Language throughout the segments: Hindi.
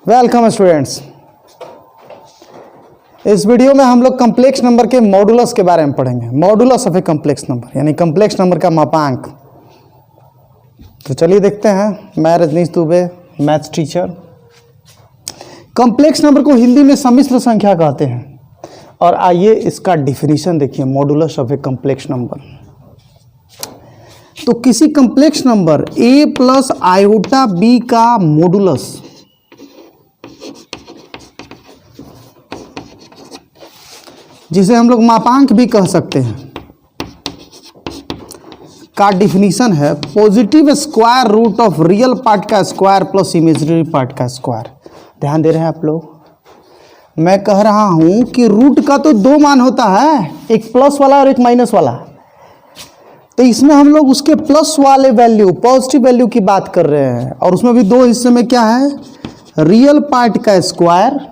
Welcome students. इस वीडियो में हम लोग कम्प्लेक्स नंबर के मॉडुलस के बारे में पढ़ेंगे। Modulus of a complex number यानी कम्प्लेक्स नंबर का मापांक। तो चलिए देखते हैं। मैं Rajneesh Dubey, maths teacher. Complex number को हिंदी में सम्मिश्र संख्या कहते हैं। और आइए इसका डिफिनीशन देखिए, modulus of a complex number. तो किसी complex number a plus iota b का मॉडुलस जिसे हम लोग मापांक भी कह सकते हैं का डिफिनीशन है positive square root of real part का स्क्वायर प्लस इमेजिनरी पार्ट का स्क्वायर। ध्यान दे रहे हैं आप लोग। मैं कह रहा हूं कि रूट का तो दो मान होता है, एक प्लस वाला और एक माइनस वाला। तो इसमें हम लोग उसके प्लस वाले वैल्यू, पॉजिटिव वैल्यू की बात कर रहे हैं। और उसमें भी दो हिस्से में क्या है, रियल पार्ट का स्क्वायर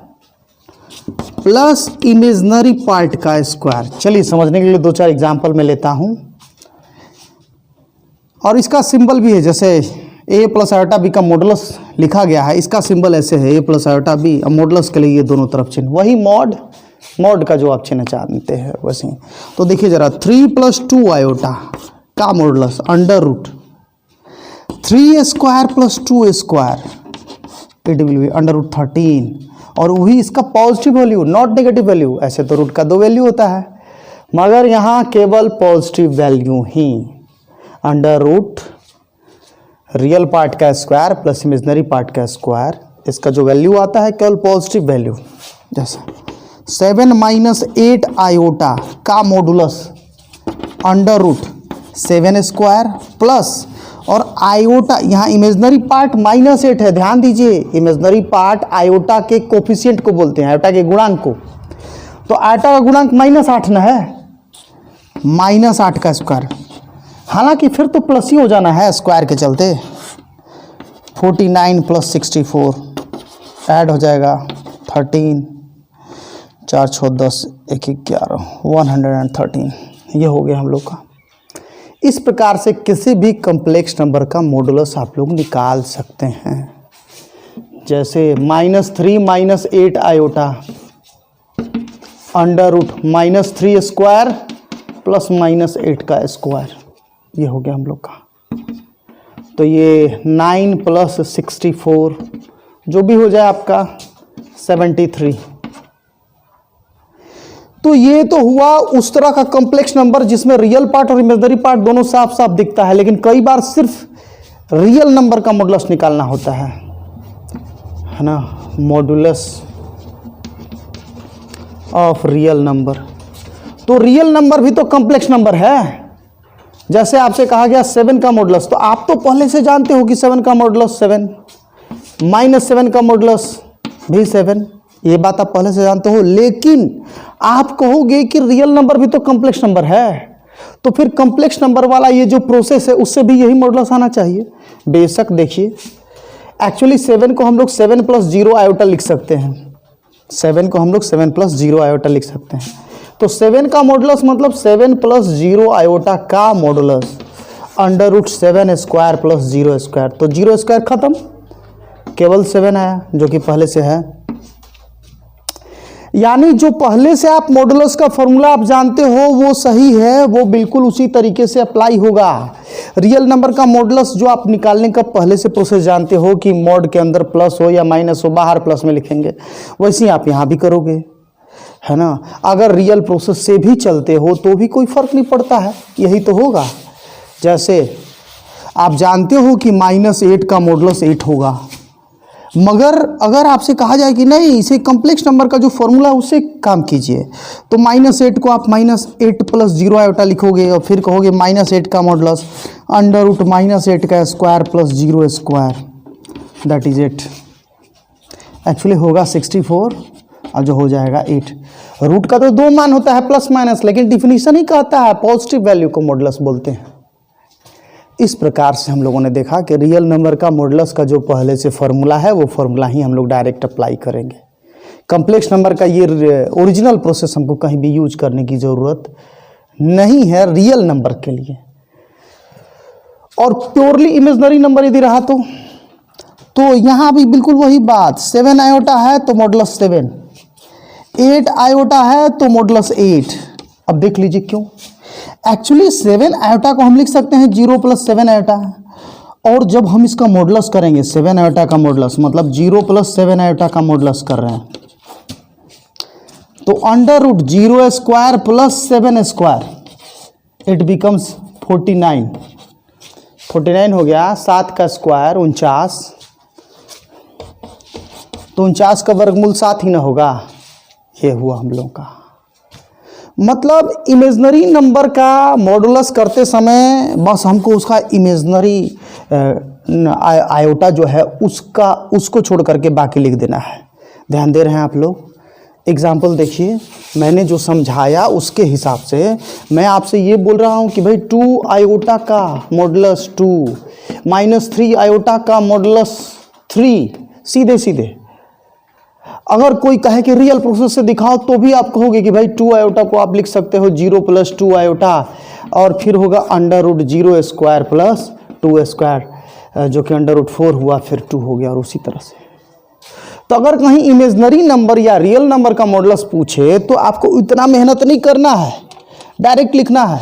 प्लस इमेजिनरी पार्ट का स्क्वायर। चलिए समझने के लिए दो चार एग्जांपल में लेता हूं। और इसका सिंबल भी है, जैसे a प्लस आयोटा बी का मॉडुलस लिखा गया है, इसका सिंबल ऐसे है a प्लस आयोटा बी। और मॉडुलस के लिए ये दोनों तरफ चिन्ह, वही मॉड का जो आप चिन्ह जानते हैं वैसे ही। तो देखिए जरा, 3 प्लस 2 आयोटा का modulus under root 3 square plus 2 square, it will be under root 13। और वही इसका positive value, not negative value. ऐसे तो रूट का दो वैल्यू होता है, मगर यहाँ केवल पॉजिटिव वैल्यू ही। अंडर रूट रियल पार्ट का स्क्वायर प्लस इमेजिनरी पार्ट का स्क्वायर, इसका जो वैल्यू आता है केवल पॉजिटिव वैल्यू। जैसे 7 माइनस 8 आयोटा का modulus under root 7 square plus, और आयोटा यहाँ इमेजिनरी पार्ट -8 है। ध्यान दीजिए, इमेजिनरी पार्ट आयोटा के कोफिशिएंट को बोलते हैं, आयोटा के गुणांक को। तो आयोटा का गुणांक -8 ना है, -8 का स्क्वायर। हालांकि फिर तो प्लस ही हो जाना है स्क्वायर के चलते। 49 प्लस 64 ऐड हो जाएगा 13, 4 6 10 1 11 113। ये हो गया हम लोग का। इस प्रकार से किसी भी कम्प्लेक्स नंबर का मॉडुलस आप लोग निकाल सकते हैं। जैसे -3 minus 8 iota under root -3 square plus -8 का स्क्वायर, ये हो गया हम लोग का। तो ये 9 प्लस 64 जो भी हो जाए आपका 73। तो ये तो हुआ उस तरह का कॉम्प्लेक्स नंबर जिसमें रियल पार्ट और इमेजिनरी पार्ट दोनों साफ साफ दिखता है। लेकिन कई बार सिर्फ रियल नंबर का मॉडुलस निकालना होता है ना, मॉडुलस ऑफ रियल नंबर। तो रियल नंबर भी तो कॉम्प्लेक्स नंबर है। जैसे आपसे कहा गया 7 का मॉडुलस, तो आप तो पहले से जानते हो कि 7 का मॉडुलस 7, -7 का मॉडुलस भी 7, ये बात आप पहले से जानते हो। लेकिन आप कहोगे कि रियल नंबर भी तो कॉम्प्लेक्स नंबर है, तो फिर कॉम्प्लेक्स नंबर वाला ये जो प्रोसेस है उससे भी यही मॉडुलस आना चाहिए। बेशक देखिए, एक्चुअली 7 को हम लोग 7 प्लस 0 आयोटा लिख सकते हैं। 7 को हम लोग 7 प्लस 0 आयोटा लिख सकते हैं। तो 7 का मॉडुलस मतलब 7 प्लस 0 आयोटा का modulus under root 7 square plus 0 square. तो 0 स्क्वायर खत्म, केवल 7 आया जो कि पहले से है। यानी जो पहले से आप मॉडुलस का फॉर्मूला आप जानते हो वो सही है, वो बिल्कुल उसी तरीके से अप्लाई होगा। रियल नंबर का मॉडुलस जो आप निकालने का पहले से प्रोसेस जानते हो कि मॉड के अंदर प्लस हो या माइनस हो, बाहर प्लस में लिखेंगे, वैसे ही आप यहाँ भी करोगे, है ना। अगर रियल प्रोसेस से भी चलते हो तो भी कोई फर्क नहीं पड़ता है, यही तो होगा। जैसे आप जानते हो कि -8 का मॉडुलस 8 होगा, मगर अगर आपसे कहा जाए कि नहीं, इसे कॉम्प्लेक्स नंबर का जो फॉर्मूला है उससे काम कीजिए, तो -8 को आप -8 प्लस 0 आयोटा लिखोगे और फिर कहोगे -8 का मॉडुलस अंडर रूट -8 का square plus 0 square, that is 8। Actually होगा 64 और जो हो जाएगा 8। रूट का तो दो मान होता है प्लस माइनस, लेकिन डिफिनीशन ही कहता है पॉजिटिव वैल्यू को मॉडुलस बोलते हैं। इस प्रकार से हम लोगों ने देखा कि रियल नंबर का मॉडुलस का जो पहले से फॉर्मूला है वो फॉर्मूला ही हम लोग डायरेक्ट अप्लाई करेंगे। कॉम्प्लेक्स नंबर का ये ओरिजिनल प्रोसेस हमको कहीं भी यूज करने की ज़रूरत नहीं है रियल नंबर के लिए। और प्योरली इमेजिनरी नंबर यदि रहा तो तो यहाँ भी बिल्कुल वही बात, 7 आयोटा है तो मॉडुलस 7, 8 आयोटा है तो मॉडुलस 8। अब देख लीजिए क्यों। एक्चुअली 7 आयोटा को हम लिख सकते हैं 0 + 7 आयोटा, और जब हम इसका मॉडुलस करेंगे 7 आयोटा का मॉडुलस, मतलब 0 + 7 आयोटा का मॉडुलस कर रहे हैं, तो √0² + 7 स्क्वायर इट बिकम्स 49। 49 हो गया, 7 का स्क्वायर 49, तो 49 का वर्गमूल 7 ही ना होगा। ये हुआ हम लोगों का मतलब इमेजनरी नंबर का मॉडुलस करते समय बस हमको उसका इमेजनरी आयोटा जो है उसको छोड़ करके बाकी लिख देना है। ध्यान दे रहे हैं आप लोग। एग्जाम्पल देखिए, मैंने जो समझाया उसके हिसाब से मैं आपसे ये बोल रहा हूँ कि भाई 2 आयोटा का मॉडुलस 2 -3 आयोटा का मॉडुलस 3, सीधे सीधे। अगर कोई कहे कि रियल प्रोसेस से दिखाओ तो भी आप कहोगे कि भाई 2 आयोटा को आप लिख सकते हो 0 + 2 आयोटा, और फिर होगा √0² + 2 स्क्वायर, जो कि √4 हुआ, फिर 2 हो गया, और उसी तरह से। तो अगर कहीं इमेजनरी नंबर या रियल नंबर का मॉडुलस पूछे तो आपको इतना मेहनत नहीं करना है, डायरेक्ट लिखना है।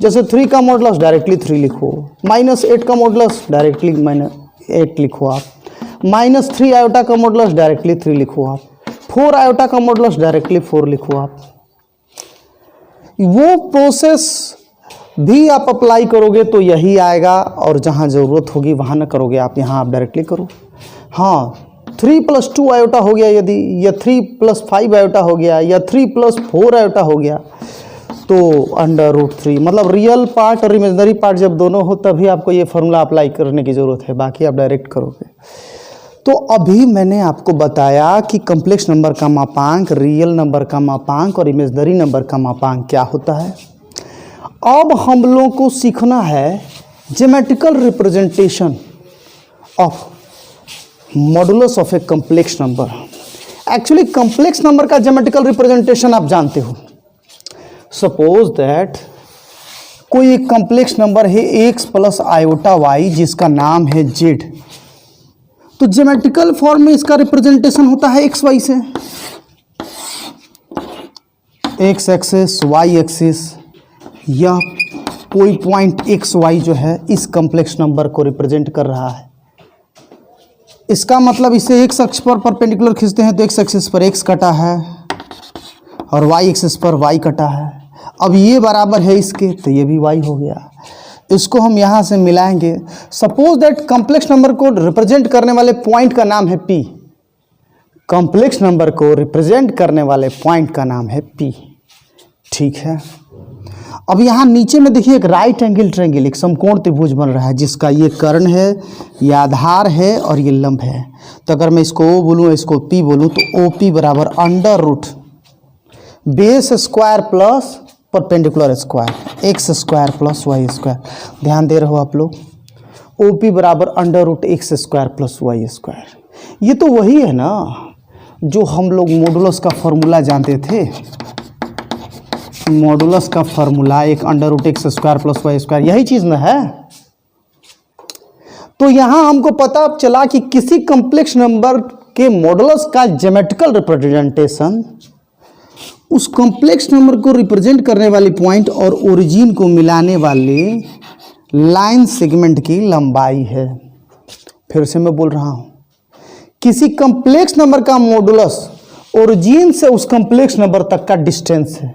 जैसे 3 का मॉडुलस डायरेक्टली 3 लिखो, -8 का मॉडुलस डायरेक्टली -8 लिखो आप, -3 आयोटा का मॉडुलस डायरेक्टली 3 लिखो आप, 4 आयोटा का मॉडुलस डायरेक्टली 4 लिखो आप। वो प्रोसेस भी आप अप्लाई करोगे तो यही आएगा, और जहाँ ज़रूरत होगी वहाँ ना करोगे आप, यहाँ आप डायरेक्टली करो। हाँ, 3 + 2 आयोटा हो गया यदि, या 3 + 5 आयोटा हो गया, या 3 + 4 आयोटा हो गया, तो √3, मतलब रियल पार्ट और इमेजनरी पार्ट जब दोनों हो तभी आपको ये फॉर्मूला अप्लाई करने की ज़रूरत है, बाकी आप डायरेक्ट करोगे। तो अभी मैंने आपको बताया कि कॉम्प्लेक्स नंबर का मापांक, रियल नंबर का मापांक और इमेजनरी नंबर का मापांक क्या होता है। अब हम लोगों को सीखना है geometrical representation of modulus of a complex number. Actually complex number का ज्योमेट्रिकल रिप्रेजेंटेशन आप जानते हो। सपोज दैट कोई एक कॉम्प्लेक्स नंबर है x + i जिसका नाम है z, तो ज्योमेट्रिकल फॉर्म में इसका रिप्रेजेंटेशन होता है xy से, x एक्सिस y एक्सिस, या कोई पॉइंट xy जो है इस कॉम्प्लेक्स नंबर को रिप्रेजेंट कर रहा है। इसका मतलब इसे x अक्ष पर परपेंडिकुलर खींचते हैं तो x एक्सिस पर x कटा है और y एक्सिस पर y कटा है। अब ये बराबर है इसके, तो ये भी y हो गया। इसको हम यहाँ से मिलाएंगे। सपोज दैट कॉम्प्लेक्स नंबर को रिप्रेजेंट करने वाले पॉइंट का नाम है P। कॉम्प्लेक्स नंबर को रिप्रेजेंट करने वाले पॉइंट का नाम है P, ठीक है। अब यहाँ नीचे में देखिए एक राइट एंगल ट्रायंगल, एक समकोण त्रिभुज बन रहा है जिसका ये कर्ण है, ये आधार है और ये लंब है। तो अगर मैं इसको O बोलूँ, इसको P बोलूँ, तो OP बराबर √ base square plus perpendicular square, x² + y²। ध्यान दे रहे हो आप लोग। OP बराबर √x² + y²। ये तो वही है ना जो हम लोग मॉडुलस का फॉर्मूला जानते थे। मॉडुलस का फॉर्मूला एक √x² + y², यही चीज़ ना है। तो यहाँ हमको पता चला कि किसी कॉम्प्लेक्स नंबर के मॉडुलस का ज्योमेट्रिकल रिप्रेजेंटेशन उस कॉम्प्लेक्स नंबर को रिप्रेजेंट करने वाली पॉइंट और ओरिजिन को मिलाने वाले लाइन सेगमेंट की लंबाई है। फिर से मैं बोल रहा हूँ, किसी कॉम्प्लेक्स नंबर का मॉडुलस ओरिजिन से उस कॉम्प्लेक्स नंबर तक का डिस्टेंस है।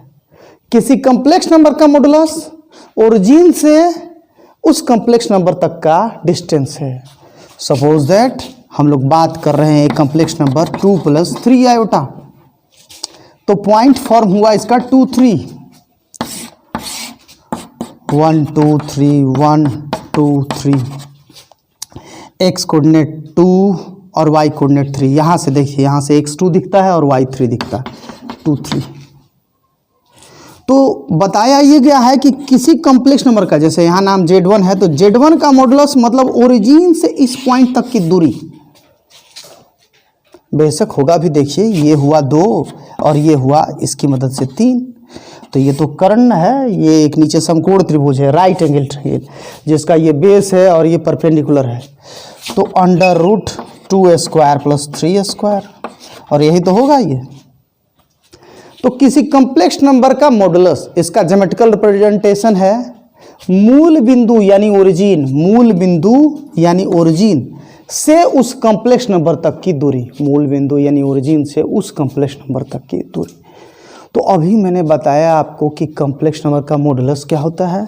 किसी कॉम्प्लेक्स नंबर का मॉडुलस ओरिजिन से उस कॉम्प्लेक्स नंबर तक का डिस्टेंस है। सपोज दैट हम लोग बात कर रहे हैं एक कॉम्प्लेक्स नंबर 2 + 3 आयोटा, तो पॉइंट फॉर्म हुआ इसका 2 3, 1 2 3 1 2 3, x कोऑर्डिनेट 2 और y कोऑर्डिनेट 3। यहाँ से देखिए, यहाँ से x2 दिखता है और y3 दिखता है, 2 3। तो बताया ये गया है कि किसी कॉम्प्लेक्स नंबर का, जैसे यहाँ नाम Z1 है, तो Z1 का मॉडुलस मतलब ओरिजिन से इस पॉइंट तक की दूरी बेशक होगा भी। देखिए ये हुआ 2 और ये हुआ इसकी मदद से 3, तो ये तो कर्ण है। ये एक नीचे समकोण त्रिभुज है, राइट एंगल ट्रायंगल, जिसका ये बेस है और ये परपेंडिकुलर है। तो अंडर रूट 2² प्लस 3² और यही तो होगा ये। तो किसी कॉम्प्लेक्स नंबर का मॉडुलस, इसका ज्योमेट्रिकल रिप्रेजेंटेशन है मूल बिंदु यानी ओरिजिन, मूल बिंदु यानी ओरिजिन से उस कॉम्प्लेक्स नंबर तक की दूरी, मूल बिंदु यानी ओरिजिन से उस कॉम्प्लेक्स नंबर तक की दूरी। तो अभी मैंने बताया आपको कि कॉम्प्लेक्स नंबर का मॉडुलस क्या होता है,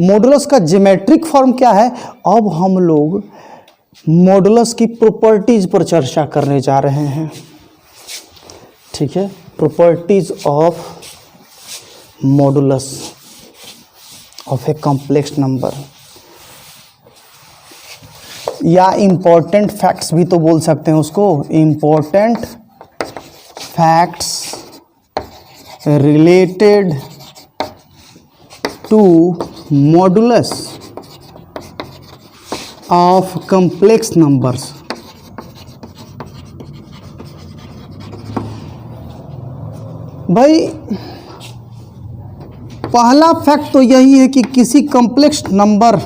मॉडुलस का ज्योमेट्रिक फॉर्म क्या है। अब हम लोग मॉडुलस की प्रॉपर्टीज पर चर्चा करने जा रहे हैं, ठीक है। Properties of modulus of a complex number, या इम्पोर्टेंट फैक्ट्स भी तो बोल सकते हैं उसको, important facts related to modulus of complex numbers. भाई पहला फैक्ट तो यही है कि किसी कॉम्प्लेक्स नंबर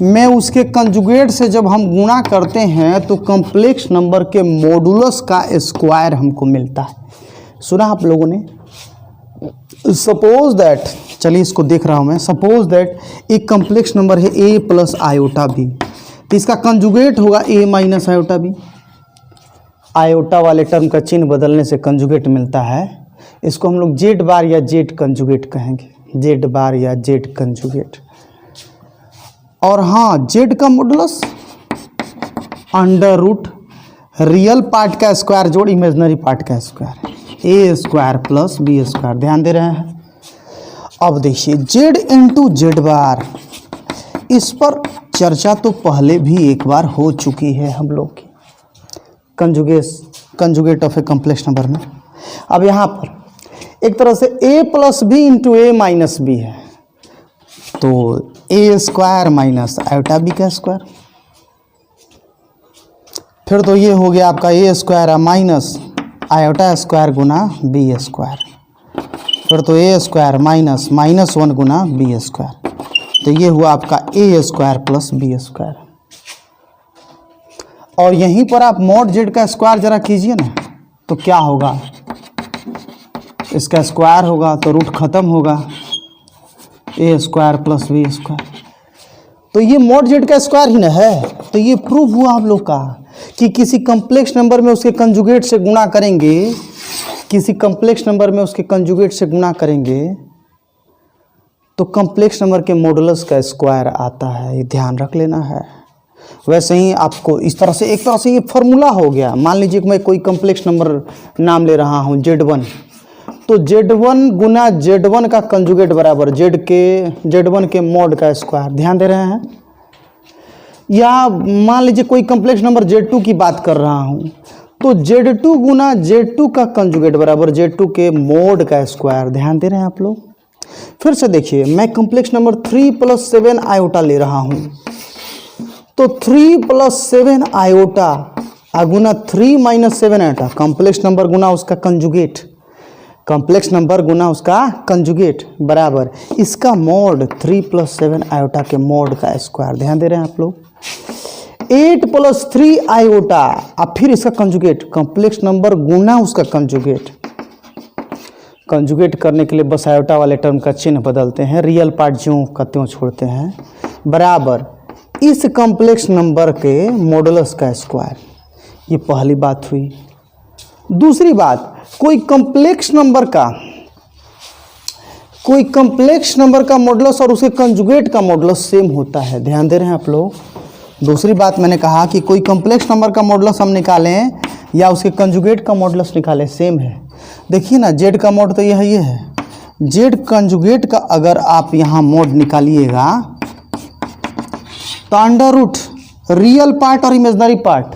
में उसके कंजुगेट से जब हम गुणा करते हैं तो कॉम्प्लेक्स नंबर के मॉडुलस का स्क्वायर हमको मिलता है। सुना आप लोगों ने? सपोज दैट, चलिए इसको देख रहा हूं मैं, सपोज दैट एक कॉम्प्लेक्स नंबर है a प्लस आयोटा b, तो इसका कंजुगेट होगा a minus iota b। Iota वाले टर्म का चिन्ह बदलने से कंजुगेट मिलता है, इसको हम लोग जेड बार या जेड कंजुगेट कहेंगे, जेड बार या जेड कंजुगेट। और हाँ, जेड का modulus under root real part का स्क्वायर जोड़ इमेजिनरी पार्ट का स्क्वायर, a² प्लस b²। ध्यान दे रहे हैं? अब देखिए जेड इंटू जेड बार, इस पर चर्चा तो पहले भी एक बार हो चुकी है हम लोग की conjugate of a complex number में। अब यहाँ पर एक तरह से a plus B into A minus B है, तो a² माइनस आयोटा b का स्क्वायर। फिर तो ये हो गया आपका a² माइनस आयोटा स्क्वायर गुना b²। फिर तो a² माइनस -1 गुना b², तो ये हुआ आपका a² प्लस b²। और यहीं पर आप मॉड जेड का स्क्वायर जरा कीजिए ना, तो क्या होगा, इसका स्क्वायर होगा तो रूट खत्म होगा, a² प्लस b²। तो ये मॉड जेड का स्क्वायर ही ना है। तो ये प्रूव हुआ आप लोग का कि किसी कॉम्प्लेक्स नंबर में उसके कंजुगेट से गुणा करेंगे, किसी कॉम्प्लेक्स नंबर में उसके कंजुगेट से गुणा करेंगे तो कॉम्प्लेक्स नंबर के मॉडुलस का स्क्वायर आता है, ये ध्यान रख लेना है। वैसे ही आपको इस तरह से, एक तरह से ये फॉर्मूला हो गया। मान लीजिए कि मैं कोई कॉम्प्लेक्स नंबर नाम ले रहा हूँ Z1, तो Z1 गुना Z1 का कंजुगेट बराबर Z1 के मॉड का स्क्वायर। ध्यान दे रहे हैं? या मान लीजिए कोई कॉम्प्लेक्स नंबर Z2 की बात कर रहा हूँ, तो Z2 गुना Z2 का कंजुगेट बराबर Z2 के मॉड का स्क्वायर। ध्यान दे रहे हैं आप लोग? फिर से देखिए, मैं कॉम्प्लेक्स नंबर 3 + 7 आयोटा ले रहा हूँ, तो 3 + 7 आयोटा गुना 3 - 7 आयोटा, कॉम्प्लेक्स नंबर गुना उसका कंजुगेट, कॉम्प्लेक्स नंबर गुना उसका कंजुगेट बराबर इसका मॉड 3 + 7 आयोटा के मॉड का स्क्वायर। ध्यान दे रहे हैं आप लोग? 8 + 3 आयोटा, अब फिर इसका कंजुगेट, कॉम्प्लेक्स नंबर गुना उसका कंजुगेट। कंजुगेट करने के लिए बस आयोटा वाले टर्म का चिन्ह बदलते हैं, रियल पार्ट ज्यों का त्यों छोड़ते हैं, बराबर इस कॉम्प्लेक्स नंबर के मॉडुलस का स्क्वायर। ये पहली बात हुई। दूसरी बात, कोई कॉम्प्लेक्स नंबर का मॉडुलस और उसके कंजुगेट का मॉडुलस सेम होता है। ध्यान दे रहे हैं आप लोग? दूसरी बात मैंने कहा कि कोई कॉम्प्लेक्स नंबर का मॉडुलस हम निकालें या उसके कंजुगेट का मॉडुलस निकालें, सेम है। देखिए ना, जेड का मॉड तो ये है, जेड कंजुगेट का अगर आप यहाँ मॉड निकालिएगा तो अंडर रूट रियल पार्ट और इमेजिनरी पार्ट,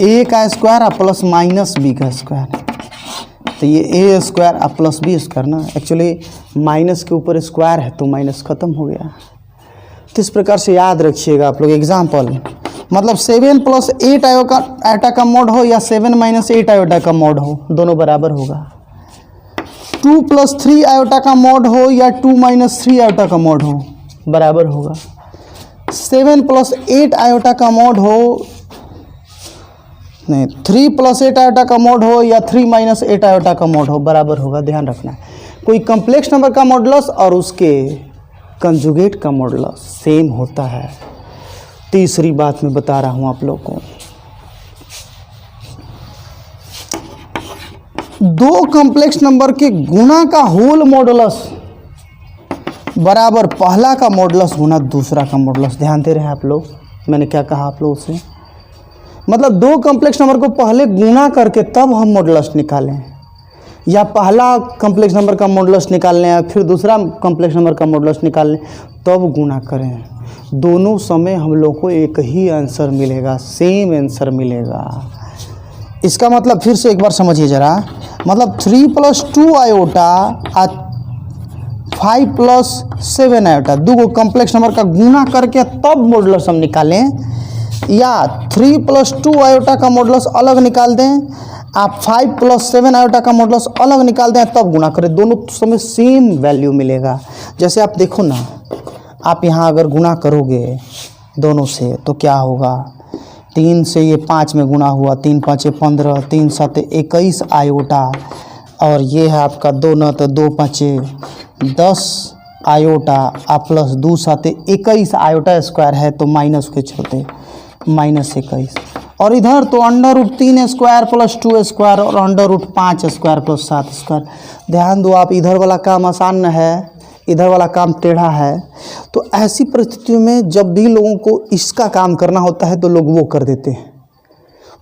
ए का स्क्वायर प्लस माइनस बी का स्क्वायर, तो ये a² प्लस b² ना, एक्चुअली माइनस के ऊपर स्क्वायर है तो माइनस खत्म हो गया। तो इस प्रकार से याद रखिएगा आप लोग। एग्जाम्पल मतलब 7 + 8 आयोटा का मॉड हो या 7 - 8 आयोटा का मॉड हो, दोनों बराबर होगा। 2 + 3 आयोटा का मॉड हो या 2 - 3 आयोटा का मॉड हो, बराबर होगा। 7 प्लस 8 आयोटा का मॉड हो, नहीं 3 प्लस 8 आयोटा का मॉड हो या 3 माइनस 8 आयोटा का मॉड हो, बराबर होगा, ध्यान रखना है। कोई कम्प्लेक्स नंबर का मॉडुलस और उसके कंजुगेट का मॉडुलस सेम होता है। तीसरी बात मैं बता रहा हूँ आप लोगों को, दो कॉम्प्लेक्स नंबर के गुणा का होल मॉडुलस बराबर पहला का मॉडुलस गुना दूसरा का मॉडुलस। ध्यान दे रहे हैं आप लोग, मैंने क्या कहा आप लोगों से, मतलब दो कॉम्प्लेक्स नंबर को पहले गुणा करके तब हम मॉडुलस निकालें, या पहला कॉम्प्लेक्स नंबर का मॉडुलस निकाल लें या फिर दूसरा कॉम्प्लेक्स नंबर का मॉडुलस निकाल लें तब गुणा करें, दोनों समय हम लोग को एक ही आंसर मिलेगा, सेम आंसर मिलेगा। इसका मतलब फिर से एक बार समझिए ज़रा, मतलब 3 प्लस 2 आयोटा और 5 प्लस 7 आयोटा, दो कॉम्प्लेक्स नंबर का गुणा करके तब मॉडुलस हम निकालें, या 3 प्लस 2 आयोटा का मॉडुलस अलग निकाल दें, आप 5 प्लस 7 आयोटा का मॉडुलस अलग निकाल दें तब गुणा करें, दोनों समय सेम वैल्यू मिलेगा। जैसे आप देखो ना, आप यहाँ अगर गुणा करोगे दोनों से तो क्या होगा, 3 से ये 5 में गुणा हुआ, 3 5 15, 3 7 21 आयोटा, और ये है आपका 2 9 तो 2 5 10 आयोटा, आप प्लस 2 7 21 आयोटा स्क्वायर है तो माइनस के चलते -21, और इधर तो √3 स्क्वायर प्लस 2 स्क्वायर और √5 स्क्वायर प्लस 7 स्क्वायर। ध्यान दो, आप इधर वाला काम आसान है, इधर वाला काम टेढ़ा है, तो ऐसी परिस्थितियों में जब भी लोगों को इसका काम करना होता है तो लोग वो कर देते हैं,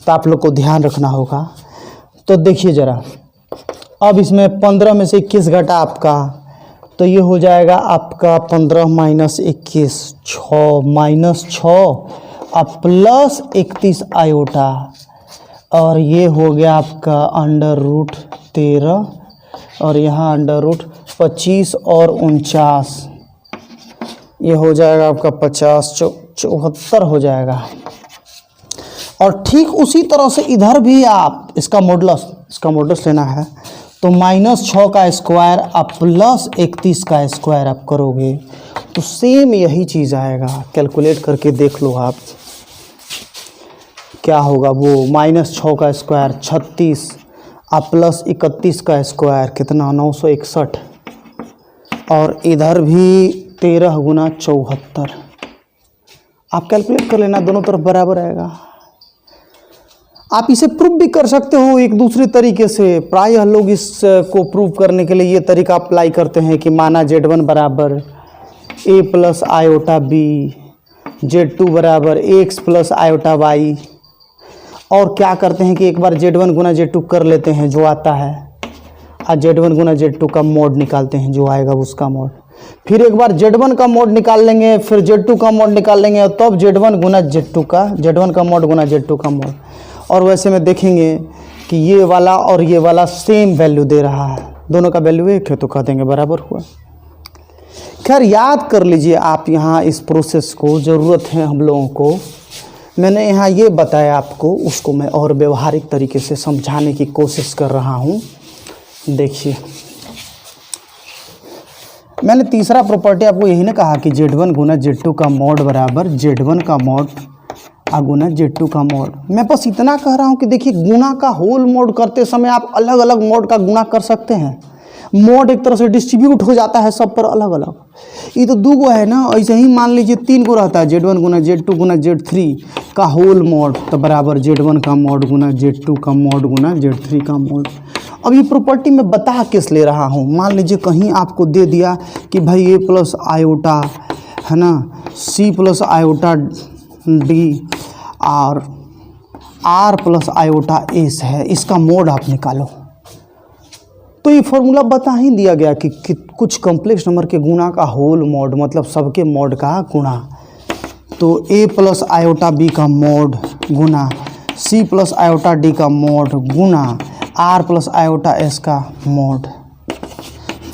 तो आप लोग को ध्यान रखना होगा। तो देखिए ज़रा, अब इसमें 15 में से 21 घटा आपका, तो ये हो जाएगा आपका 15 माइनस 21 6 माइनस 6 अब प्लस 31 आयोटा, और ये हो गया आपका √13 और यहाँ √25 और 49, ये हो जाएगा आपका 50 74 हो जाएगा। और ठीक उसी तरह से इधर भी आप इसका मॉडुलस लेना है तो -6 का स्क्वायर आप प्लस 31 का स्क्वायर आप करोगे तो सेम यही चीज़ आएगा। कैलकुलेट करके देख लो आप क्या होगा, वो -6 का स्क्वायर 36 आप प्लस 31 का स्क्वायर कितना 961, और इधर भी 13 गुना 74, आप कैलकुलेट कर लेना, दोनों तरफ बराबर आएगा। आप इसे प्रूव भी कर सकते हो एक दूसरे तरीके से, प्रायः लोग इसको प्रूव करने के लिए ये तरीका अप्लाई करते हैं कि माना Z1 बराबर a plus iota b, Z2 बराबर x प्लस आयोटा y, और क्या करते हैं कि एक बार Z1 गुना Z2 कर लेते हैं जो आता है, और Z1 गुना Z2 का मोड निकालते हैं जो आएगा उसका मोड, फिर एक बार Z1 का मोड निकाल लेंगे, फिर Z2 का मोड निकाल लेंगे, और तब Z1 गुना Z2 का Z1 का मोड गुना Z2 का मोड। और वैसे में देखेंगे कि ये वाला और ये वाला सेम वैल्यू दे रहा है, दोनों का वैल्यू एक है तो कह देंगे बराबर हुआ। खैर याद कर लीजिए आप यहाँ इस प्रोसेस को, ज़रूरत है हम लोगों को, मैंने यहाँ ये बताया आपको, उसको मैं और व्यवहारिक तरीके से समझाने की कोशिश कर रहा हूँ। देखिए मैंने तीसरा प्रॉपर्टी आपको यही ना कहा कि Z1 गुना Z2 का मोड बराबर Z1 का मोड गुना Z2 का मोड। मैं बस इतना कह रहा हूँ कि देखिए गुणा का होल मोड करते समय आप अलग अलग मोड का गुणा कर सकते हैं, मोड एक तरह से डिस्ट्रीब्यूट हो जाता है सब पर अलग अलग। ये तो 2 गो है ना, ऐसे ही मान लीजिए 3 गो रहता है, Z1 गुना Z2 गुना Z3 का होल मोड तो बराबर Z1 का मोड गुना Z2 का मोड गुना Z3 का मोड। अब ये प्रॉपर्टी मैं बता किस ले रहा हूँ, मान लीजिए कहीं आपको दे दिया कि भाई A प्लस आयोटा है ना, C प्लस आयोटा D और R प्लस आयोटा S है, इसका मोड आप निकालो, तो ये फॉर्मूला बता ही दिया गया कि कुछ कॉम्प्लेक्स नंबर के गुणा का होल मोड मतलब सबके मोड का गुणा, तो A प्लस आयोटा B का मोड गुना C प्लस आयोटा D का मोड गुना R प्लस आयोटा S का मोड,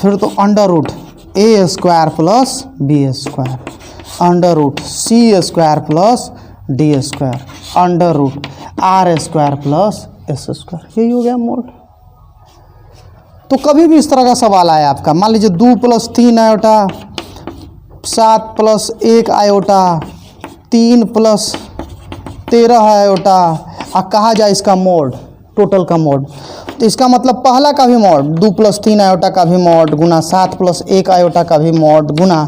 फिर तो √A square plus B square, √C square plus D square, √R square plus S square, यही हो गया मोड। तो कभी भी इस तरह का सवाल आया आपका, मान लीजिए 2 plus 3 iota 7 plus 1 iota 3 + 13 iota. कहा जाए इसका मोड, टोटल का मोड, तो इसका मतलब पहला का भी मोड 2 + 3 आयोटा का भी मोड गुना 7 + 1 आयोटा का भी मोड गुना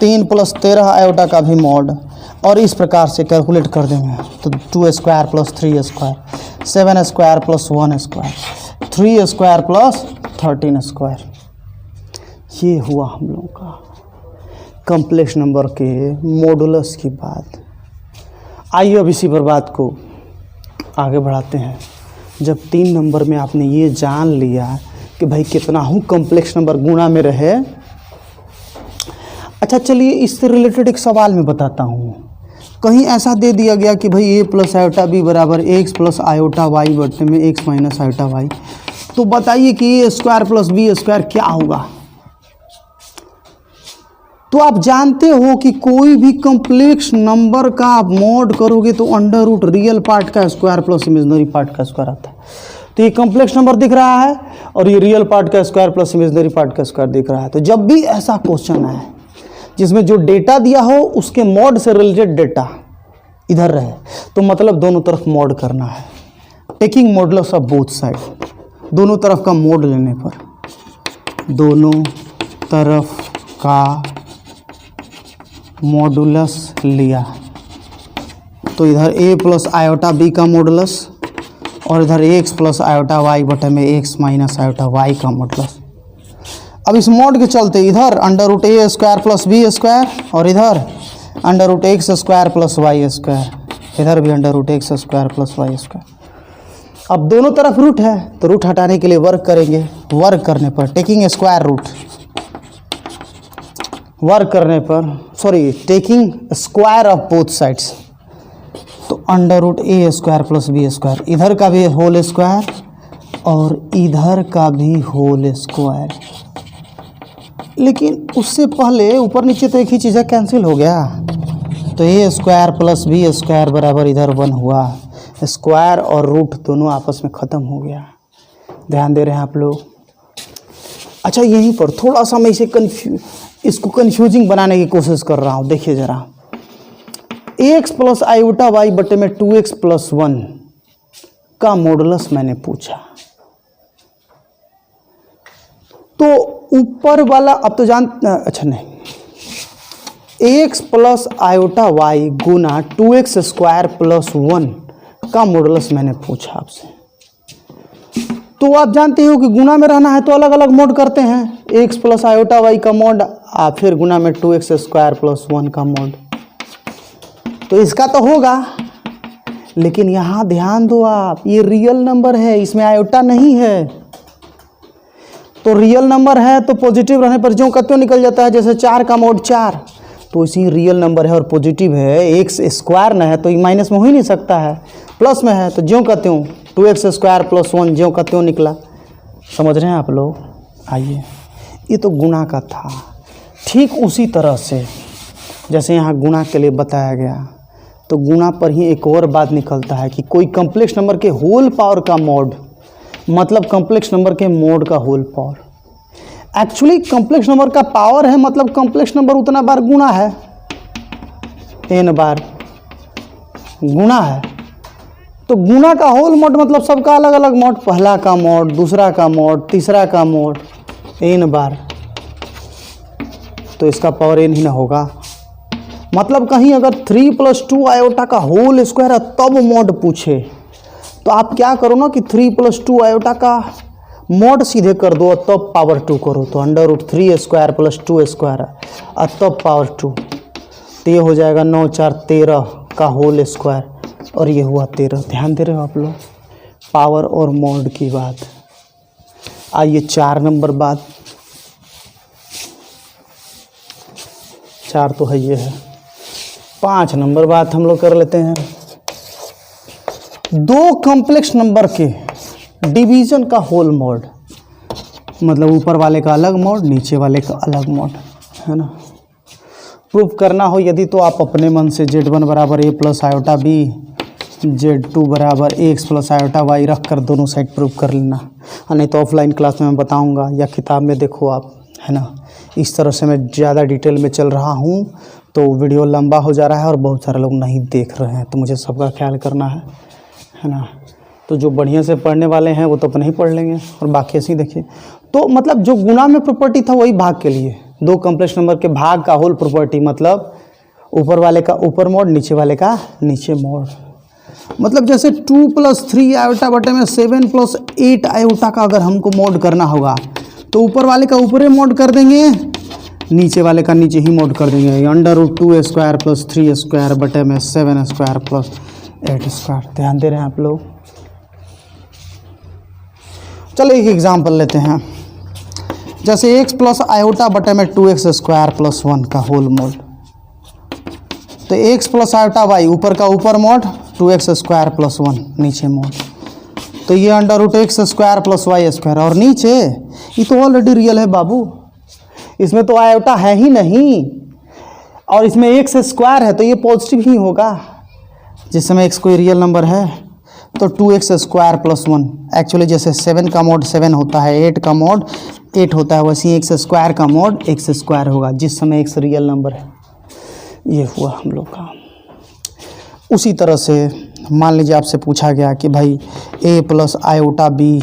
3 + 13 आयोटा का भी मोड, और इस प्रकार से कैलकुलेट कर देंगे तो 2² + 3², 7² + 1², 3² + 13²। ये हुआ हम लोगों का कॉम्प्लेक्स नंबर के मॉडुलस की बात। आइए अब इसी पर बात को आगे बढ़ाते हैं। जब 3 नंबर में आपने ये जान लिया कि भाई कितना हूँ कॉम्प्लेक्स नंबर गुणा में रहे। अच्छा चलिए इससे रिलेटेड एक सवाल मैं बताता हूँ। कहीं ऐसा दे दिया गया कि भाई a + iota b = x + iota y बटे में x - आयोटा y, तो बताइए कि a² + b² क्या होगा। तो आप जानते हो कि कोई भी कॉम्प्लेक्स नंबर का आप मॉड करोगे तो अंडर रूट रियल पार्ट का स्क्वायर प्लस इमेजिनरी पार्ट का स्क्वायर आता है। तो ये कॉम्प्लेक्स नंबर दिख रहा है और ये रियल पार्ट का स्क्वायर प्लस इमेजिनरी पार्ट का स्क्वायर दिख रहा है। तो जब भी ऐसा क्वेश्चन आए जिसमें जो डेटा दिया हो उसके मॉड से रिलेटेड डेटा इधर रहे, तो मतलब दोनों तरफ मॉड करना है। Taking modulus of both side, दोनों तरफ का मॉड लेने पर, दोनों तरफ का मॉडुलस लिया तो इधर a + आयोटा b का मॉडुलस और इधर x + आयोटा y बटे में x - आयोटा y का मॉडुलस। अब इस मॉड के चलते इधर अंडर रूट a² + b² और इधर अंडर रूट x² + y², इधर भी अंडर रूट x² + y²। अब दोनों तरफ रूट है तो रूट हटाने के लिए वर्क करेंगे। वर्क करने पर टेकिंग स्क्वायर रूट, वर्क करने पर taking square of both sides, तो अंडर रूट a² + b², इधर का भी होल स्क्वायर और इधर का भी होल स्क्वायर। लेकिन उससे पहले ऊपर नीचे तो एक ही चीज़ है, कैंसिल हो गया, तो a² + b² बराबर इधर 1 हुआ। स्क्वायर और रूट दोनों आपस में ख़त्म हो गया। ध्यान दे रहे हैं आप लोग। अच्छा यहीं पर थोड़ा सा मैं इसको कन्फ्यूजिंग बनाने की कोशिश कर रहा हूँ। देखिए ज़रा, x + आयोटा y बटे में 2x + 1 का मॉडुलस मैंने पूछा, तो ऊपर वाला अब तो अच्छा नहीं, x + आयोटा y गुना 2x² + 1 का मॉडुलस मैंने पूछा आपसे। तो आप जानते हो कि गुना में रहना है तो अलग अलग मोड करते हैं, x + आयोटा y का मोड फिर गुना में 2x² + 1 का मोड। तो इसका तो होगा, लेकिन यहाँ ध्यान दो आप, ये रियल नंबर है, इसमें आयोटा नहीं है। तो रियल नंबर है तो पॉजिटिव रहने पर ज्यों का त्यों निकल जाता है। जैसे 4 का मोड 4, तो इसी रियल नंबर है और पॉजिटिव है, x² न है तो ये माइनस में हो ही नहीं सकता है, प्लस में है तो ज्यों का त्यों 2x² + 1 ज्यों का त्यों निकला। समझ रहे हैं आप लोग। आइए, ये तो गुणा का था। ठीक उसी तरह से जैसे यहाँ गुणा के लिए बताया गया, तो गुणा पर ही एक और बात निकलता है कि कोई कॉम्प्लेक्स नंबर के होल पावर का मॉड, मतलब कॉम्प्लेक्स नंबर के मोड का whole power. Actually complex number का पावर है, मतलब कॉम्प्लेक्स नंबर उतना बार गुणा है, n बार गुणा है। तो गुणा का होल मोड मतलब सबका अलग अलग मोड, पहला का मोड, दूसरा का मोड, तीसरा का मोड, n बार, तो इसका पावर n ही ना होगा। मतलब कहीं अगर 3 + 2 आयोटा का होल स्क्वायर है तब मोड पूछे, तो आप क्या करो ना कि 3 + 2 आयोटा का मोड सीधे कर दो और तब पावर 2 करो, तो अंडर रूट 3² + 2² और तब पावर 2, तो ये हो जाएगा 9 × 4 = 13 का होल स्क्वायर और ये हुआ 13। ध्यान दे रहे हो आप लोग, पावर और मोड की बात। आइए 4 नंबर बात, 4 तो है ये है, 5 नंबर बात हम लोग कर लेते हैं। दो कॉम्प्लेक्स नंबर के डिवीज़न का होल मोड, मतलब ऊपर वाले का अलग मोड, नीचे वाले का अलग मोड, है ना। प्रूफ करना हो यदि तो आप अपने मन से z1 = a + iota b, z2 = x + iota y रख कर दोनों साइड प्रूफ कर लेना, नहीं तो ऑफलाइन क्लास में मैं बताऊंगा या किताब में देखो आप, है ना। इस तरह से मैं ज़्यादा डिटेल में चल रहा हूँ तो वीडियो लंबा हो जा रहा है और बहुत सारे लोग नहीं देख रहे हैं, तो मुझे सबका ख्याल करना है ना। तो जो बढ़िया से पढ़ने वाले हैं वो तो अपने ही पढ़ लेंगे और बाकी ऐसे ही देखिए। तो मतलब जो गुणा में प्रॉपर्टी था वही भाग के लिए, दो कॉम्प्लेक्स नंबर के भाग का होल प्रॉपर्टी, मतलब ऊपर वाले का ऊपर मोड, नीचे वाले का नीचे मोड। मतलब जैसे 2 + 3 आयोटा बटे में 7 + 8 आयोटा का अगर हमको मोड करना होगा तो ऊपर वाले का ऊपरे मोड कर देंगे, नीचे वाले का नीचे ही मोड कर देंगे। √2² + 3² बटे में 7² + 8²। ध्यान दे रहे हैं आप लोग। चलो एक एग्जाम्पल लेते हैं, जैसे x + आयोटा बटे में 2x² + 1 का होल मोड। तो x + आयोटा y ऊपर का ऊपर मोड, 2x² + 1 नीचे मोड। तो ये √x² + y² और नीचे ये तो ऑलरेडी रियल है बाबू, इसमें तो आयोटा है ही नहीं और इसमें x² है तो ये पॉजिटिव ही होगा। जिस समय x कोई रियल नंबर है तो 2x² + 1, एक्चुअली जैसे 7 का मोड 7 होता है, 8 का मोड 8 होता है, वैसे ही x² का मोड x² होगा जिस समय x रियल नंबर है। ये हुआ हम लोग का। उसी तरह से मान लीजिए आपसे पूछा गया कि भाई a + iota b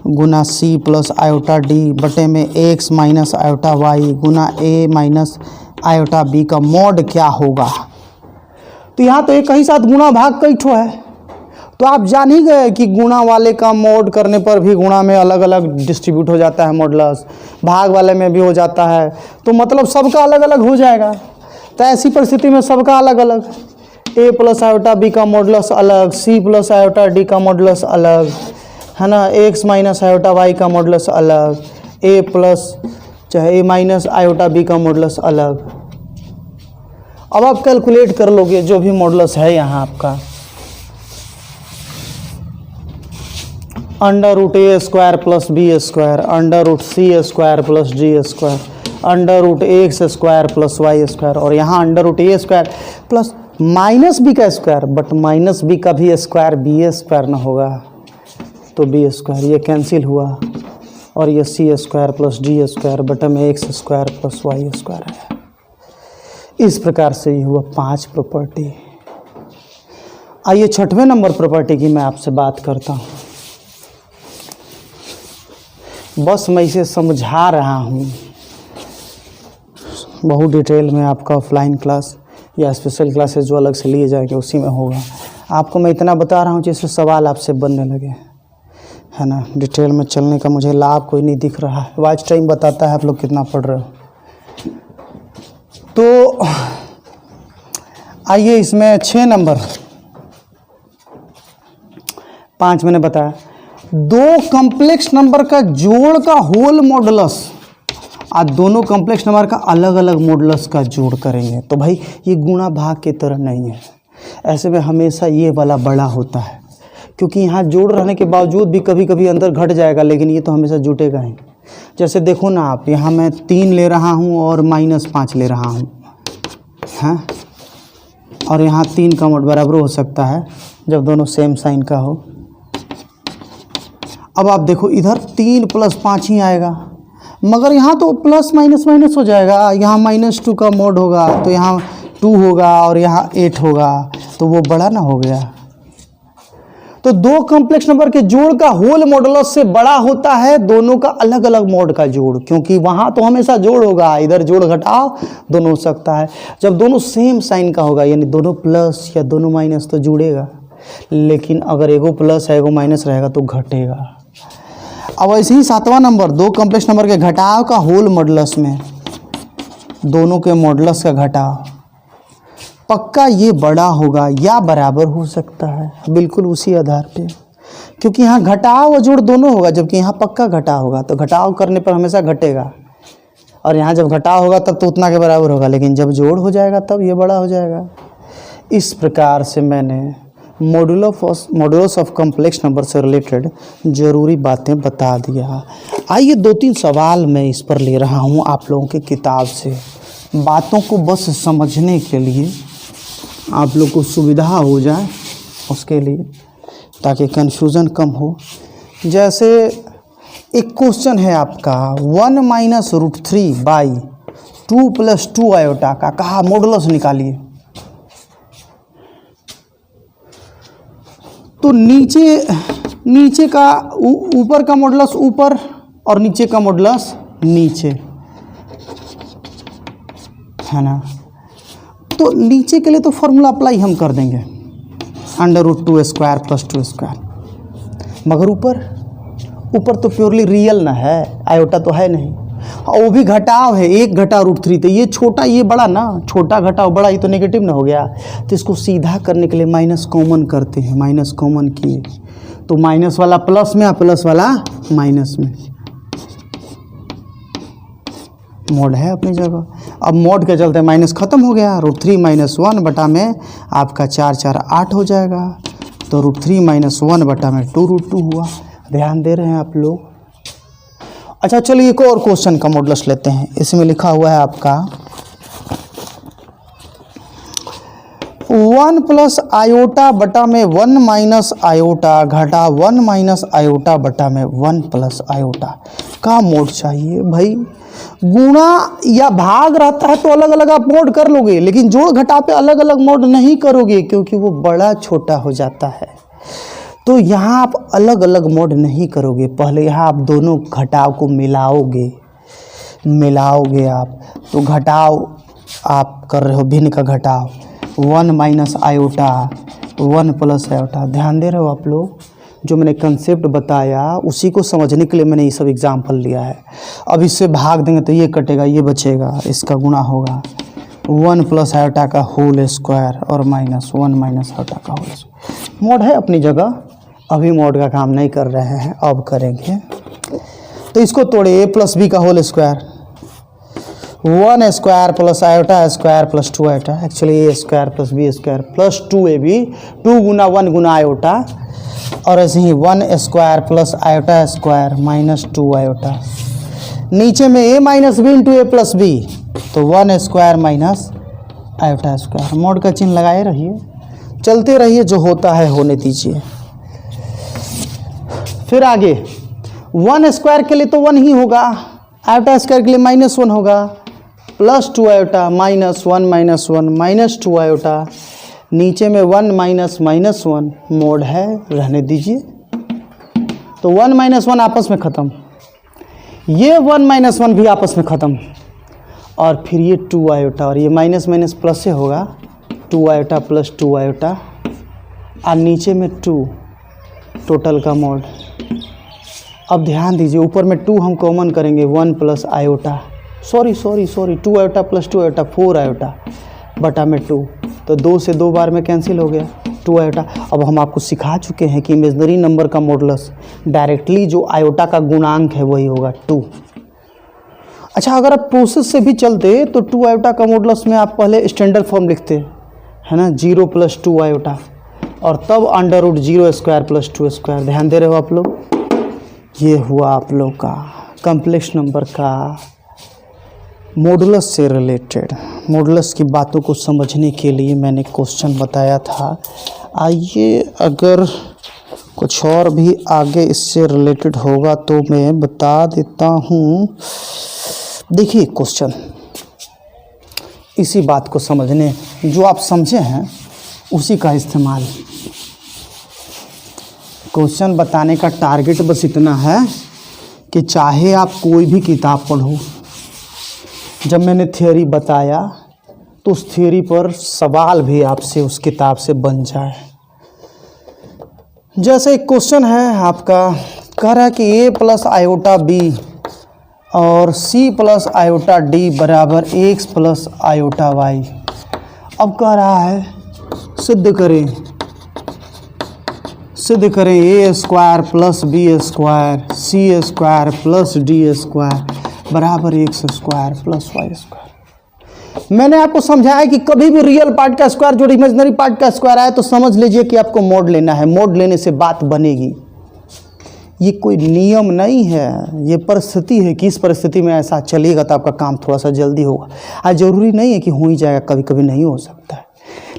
Guna c + iota d बटे में x - iota y Guna a - iota b का मोड क्या होगा। तो यहाँ तो एक ही साथ गुणा भाग कई ठो है, तो आप जान ही गए कि गुणा वाले का मोड करने पर भी गुणा में अलग अलग डिस्ट्रीब्यूट हो जाता है मॉडुलस, भाग वाले में भी हो जाता है, तो मतलब सबका अलग अलग हो जाएगा। तो ऐसी परिस्थिति में सबका अलग अलग, a + आयोटा b का मॉडुलस अलग, c + आयोटा d का मॉडुलस अलग है ना, x - आयोटा y का मॉडुलस अलग, a - आयोटा b का मॉडुलस अलग। अब आप कैलकुलेट कर लोगे जो भी मॉडुलस है यहाँ आपका, √a² + b² √c² + d² √x² + y² और यहाँ √a² प्लस -b का स्क्वायर, बट -b का भी स्क्वायर b² ना होगा तो b², ये कैंसिल हुआ और ये c² + d² बटे में x² + y² है। इस प्रकार से ये हुआ 5 प्रॉपर्टी। आइए 6वें नंबर प्रॉपर्टी की मैं आपसे बात करता हूँ। बस मैं इसे समझा रहा हूँ, बहुत डिटेल में आपका ऑफलाइन क्लास या स्पेशल क्लासेस जो अलग से लिए जाएंगे उसी में होगा। आपको मैं इतना बता रहा हूँ जिससे सवाल आपसे बनने लगे, है ना। डिटेल में चलने का मुझे लाभ कोई नहीं दिख रहा है, वॉच टाइम बताता है आप लोग कितना पढ़ रहे हो। तो आइए इसमें 6 नंबर 5 मैंने बताया, दो कॉम्प्लेक्स नंबर का जोड़ का होल मॉडुलस आज दोनों कॉम्प्लेक्स नंबर का अलग अलग मॉडुलस का जोड़ करेंगे। तो भाई ये गुणा भाग की तरह नहीं है, ऐसे में हमेशा ये वाला बड़ा होता है, क्योंकि यहाँ जोड़ रहने के बावजूद भी कभी कभी अंदर घट जाएगा, लेकिन ये तो हमेशा जुटेगा ही। जैसे देखो ना आप, यहाँ मैं 3 ले रहा हूँ और -5 ले रहा हूँ, हाँ, और यहाँ 3 का मोड बराबर हो सकता है जब दोनों सेम साइन का हो। अब आप देखो इधर 3 + 5 ही आएगा, मगर यहाँ तो प्लस माइनस माइनस हो जाएगा, यहाँ -2 का मोड होगा तो यहाँ 2 होगा और यहाँ 8 होगा, तो वो बड़ा ना हो गया। तो दो कॉम्प्लेक्स नंबर के जोड़ का होल मॉडुलस से बड़ा होता है दोनों का अलग अलग मोड का जोड़, क्योंकि वहाँ तो हमेशा जोड़ होगा, इधर जोड़ घटाव दोनों हो सकता है। जब दोनों सेम साइन का होगा यानी दोनों प्लस या दोनों माइनस तो जुड़ेगा, लेकिन अगर एगो प्लस है एगो माइनस रहेगा तो घटेगा। अब ऐसे ही 7वां नंबर, दो कॉम्प्लेक्स नंबर के घटाव का होल मॉडुलस में दोनों के मॉडुलस का घटाव पक्का ये बड़ा होगा या बराबर हो सकता है, बिल्कुल उसी आधार पे, क्योंकि यहाँ घटाव और जोड़ दोनों होगा, जबकि यहाँ पक्का घटाव होगा तो घटाव करने पर हमेशा घटेगा, और यहाँ जब घटाव होगा तब तो उतना के बराबर होगा, लेकिन जब जोड़ हो जाएगा तब ये बड़ा हो जाएगा। इस प्रकार से मैंने मॉडुलस ऑफ कॉम्प्लेक्स नंबर से रिलेटेड ज़रूरी बातें बता दिया। आइए 2-3 सवाल मैं इस पर ले रहा हूँ आप लोगों की किताब से, बातों को बस समझने के लिए, आप लोग को सुविधा हो जाए उसके लिए, ताकि कन्फ्यूज़न कम हो। जैसे एक क्वेश्चन है आपका 1 - √3 बाई 2 + 2 आयोटा का कहा मॉडुलस निकालिए। तो नीचे का ऊपर का मॉडुलस ऊपर और नीचे का मॉडुलस नीचे, है ना। तो नीचे के लिए तो फॉर्मूला अप्लाई हम कर देंगे √2² + 2², मगर ऊपर तो प्योरली रियल ना है, आयोटा तो है नहीं, और वो भी घटाव है, 1 घटा √3। तो ये छोटा ये बड़ा ना, छोटा घटाव बड़ा, ये तो नेगेटिव ना हो गया। तो इसको सीधा करने के लिए माइनस कॉमन करते हैं, माइनस कॉमन किए तो माइनस वाला प्लस में और प्लस वाला माइनस में, मोड है अपनी जगह। अब मोड के चलते माइनस खत्म हो गया, √3 - 1 बटा में आपका 4 4 8 हो जाएगा। तो √3 - 1 बटा में 2√2 हुआ। ध्यान दे रहे हैं आप लोग। अच्छा चलिए एक और क्वेश्चन का मॉडुलस लेते हैं। इसमें लिखा हुआ है आपका 1 + आयोटा बटा में 1 - आयोटा घटा 1 - आयोटा बटा में 1 + आयोटा का मोड चाहिए। भाई गुणा या भाग रहता है तो अलग अलग आप मोड कर लोगे, लेकिन जोड़ घटा पे अलग अलग मोड नहीं करोगे क्योंकि वो बड़ा छोटा हो जाता है। तो यहाँ आप अलग अलग मोड नहीं करोगे, पहले यहाँ आप दोनों घटाव को मिलाओगे आप। तो घटाव आप कर रहे हो, भिन्न का घटाव 1 - आयोटा 1 + आयोटा। ध्यान दे रहे हो आप लोग, जो मैंने कंसेप्ट बताया उसी को समझने के लिए मैंने ये सब एग्जाम्पल लिया है। अब इससे भाग देंगे तो ये कटेगा, ये बचेगा, इसका गुणा होगा 1 + आयोटा का होल स्क्वायर और -1 - आयोटा का होल स्क्वायर। मोड है अपनी जगह, अभी मोड का काम नहीं कर रहे हैं, अब करेंगे। तो इसको तोड़े a + b का whole square, 1² + iota square + 2 iota, actually a² + b² + 2ab, 2 × 1 × iota, और ऐसे ही 1² + आयोटा स्क्वायर -2 आयोटा। नीचे में a - b × a + b, तो 1² - आयोटा स्क्वायर। मोड का चिन्ह लगाए रहिए, चलते रहिए, जो होता है होने दीजिए। फिर आगे 1² के लिए तो 1 ही होगा, आयोटा स्क्वायर के लिए -1 होगा, +2 आयोटा -1 -1 -2 आयोटा। नीचे में 1 - -1 मोड है, रहने दीजिए। तो 1 - 1 आपस में ख़त्म, ये 1 - 1 भी आपस में ख़त्म, और फिर ये 2 आयोटा, और ये माइनस प्लस से होगा 2 आयोटा + 2 आयोटा, और नीचे में 2 टोटल का मोड। अब ध्यान दीजिए, ऊपर में 2 हम कॉमन करेंगे, 1 + iota, sorry 2 iota + 2 iota 4 iota बटा में 2, तो 2 से 2 बार में कैंसिल हो गया 2 आयोटा। अब हम आपको सिखा चुके हैं कि इमेजनरी नंबर का मॉडुलस डायरेक्टली जो आयोटा का गुणांक है वही होगा 2। अच्छा, अगर आप प्रोसेस से भी चलते तो 2 आयोटा का मॉडुलस में आप पहले स्टैंडर्ड फॉर्म लिखते, है ना, 0 + 2 आयोटा, और तब √0² + 2²। ध्यान दे रहे हो आप लोग। ये हुआ आप लोग का कॉम्प्लेक्स नंबर का मॉडुलस से रिलेटेड। मॉडुलस की बातों को समझने के लिए मैंने क्वेश्चन बताया था। आइए, अगर कुछ और भी आगे इससे रिलेटेड होगा तो मैं बता देता हूँ। देखिए क्वेश्चन, इसी बात को समझने, जो आप समझे हैं उसी का इस्तेमाल। क्वेश्चन बताने का टारगेट बस इतना है कि चाहे आप कोई भी किताब पढ़ो, जब मैंने थ्योरी बताया तो उस थ्योरी पर सवाल भी आपसे उस किताब से बन जाए। जैसे एक क्वेश्चन है आपका, कह रहा है कि a + आयोटा b और c + आयोटा d बराबर x + आयोटा y। अब कह रहा है सिद्ध करें a² + b² c² + d² बराबर x² + y²। मैंने आपको समझाया कि कभी भी रियल पार्ट का स्क्वायर जो इमेजिनरी पार्ट का स्क्वायर आए तो समझ लीजिए कि आपको मोड लेना है, मोड लेने से बात बनेगी। ये कोई नियम नहीं है, ये परिस्थिति है कि इस परिस्थिति में ऐसा चलेगा तो आपका काम थोड़ा सा जल्दी होगा। आज ज़रूरी नहीं है कि हो ही जाएगा, कभी कभी नहीं हो सकता है,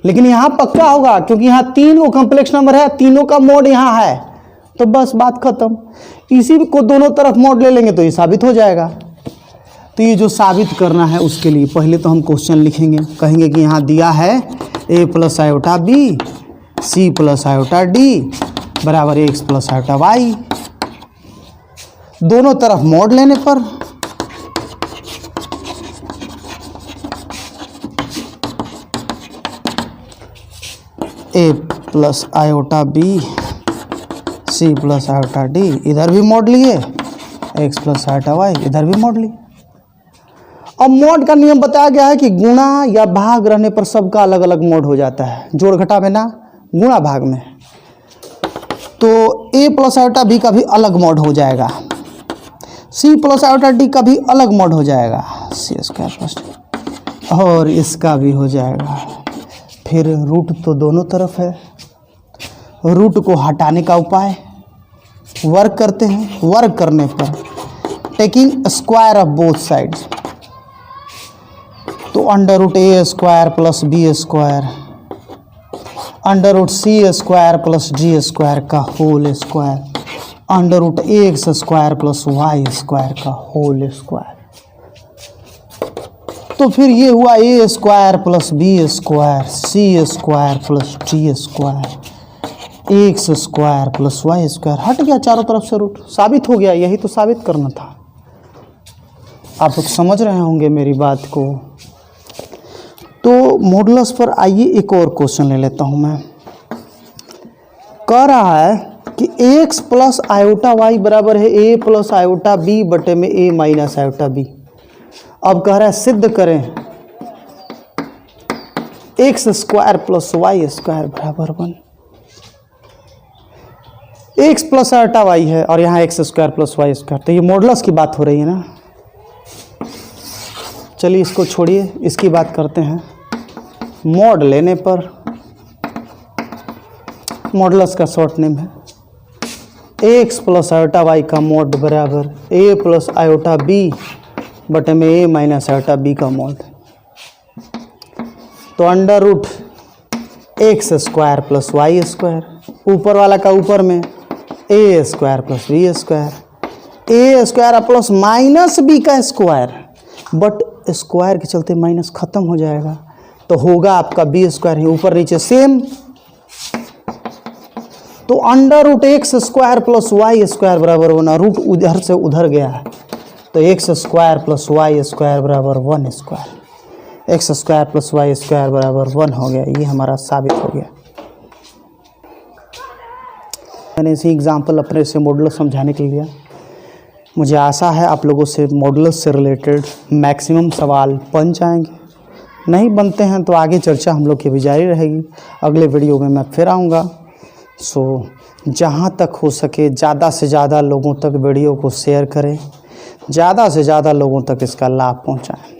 लेकिन यहाँ पक्का होगा क्योंकि यहाँ 3 कॉम्प्लेक्स नंबर है, तीनों का मोड यहाँ है, तो बस बात खत्म। इसी को दोनों तरफ मोड ले लेंगे तो ये साबित हो जाएगा। तो ये जो साबित करना है उसके लिए पहले तो हम क्वेश्चन लिखेंगे, कहेंगे कि यहाँ दिया है a plus iota B C plus iota D बराबर एक्स प्लस आयोटा वाई। दोनों तरफ मॉड लेने पर a plus iota B C plus iota D, इधर भी मॉड लिए, एक्स प्लस आयोटा वाई इधर भी मॉड लिए। अब मॉड का नियम बताया गया है कि गुणा या भाग रहने पर सबका अलग अलग मॉड हो जाता है, जोड़ घटा में ना, गुणा भाग में। तो a प्लस आयोटा बी का भी अलग मॉड हो जाएगा, c प्लस आयोटा डी का भी अलग मॉड हो जाएगा, सी स्क्वायर प्लस, और इसका भी हो जाएगा। फिर रूट तो दोनों तरफ है, रूट को हटाने का उपाय वर्क करते हैं। वर्क करने पर taking square of both sides, तो under root A square plus B square under root C square plus D square का whole square under root X square plus Y square का होल स्क्वायर। तो फिर ये हुआ A square plus B square C square plus D square X square plus Y square. हट गया चारों तरफ से रूट, साबित हो गया। यही तो साबित करना था। आप लोग समझ रहे होंगे मेरी बात को। तो मॉडुलस पर आइए एक और क्वेश्चन ले लेता हूं मैं। कह रहा है कि x प्लस आयोटा वाई बराबर है a प्लस आयोटा बी बटे में a माइनस आयोटा बी। अब कह रहा है सिद्ध करें X square plus Y square बराबर 1। एक्स प्लस आयोटा वाई है और यहाँ X square plus Y square, तो ये मॉडुलस की बात हो रही है ना। चलिए इसको छोड़िए, इसकी बात करते हैं। मॉड लेने पर, मॉडुलस का शॉर्ट नेम है एक्स प्लस आयोटा वाई का मॉड बराबर ए प्लस आयोटा बी बटे में ए माइनस आयोटा बी का मॉड। तो under root X square plus Y square, ऊपर वाला का ऊपर में A square plus B square, A square plus minus B का स्क्वायर, बट स्क्वायर के चलते माइनस खत्म हो जाएगा तो होगा आपका बी स्क्वायर ही ऊपर नीचे सेम। तो under root X square plus Y square बराबर 1, रूट उधर से उधर गया है तो X square plus Y square बराबर 1 square, X square plus Y square बराबर 1 हो गया। ये हमारा साबित हो गया। मैंने इसी एग्जाम्पल अपने से मॉडुलस समझाने के लिए। मुझे आशा है आप लोगों से मॉडुलस से रिलेटेड मैक्सिमम सवाल बन जाएंगे। नहीं बनते हैं तो आगे चर्चा हम लोग की भी जारी रहेगी। अगले वीडियो में मैं फिर आऊँगा। सो जहाँ तक हो सके ज़्यादा से ज़्यादा लोगों तक वीडियो को शेयर करें, ज़्यादा से ज़्यादा लोगों तक इसका लाभ पहुँचाएं।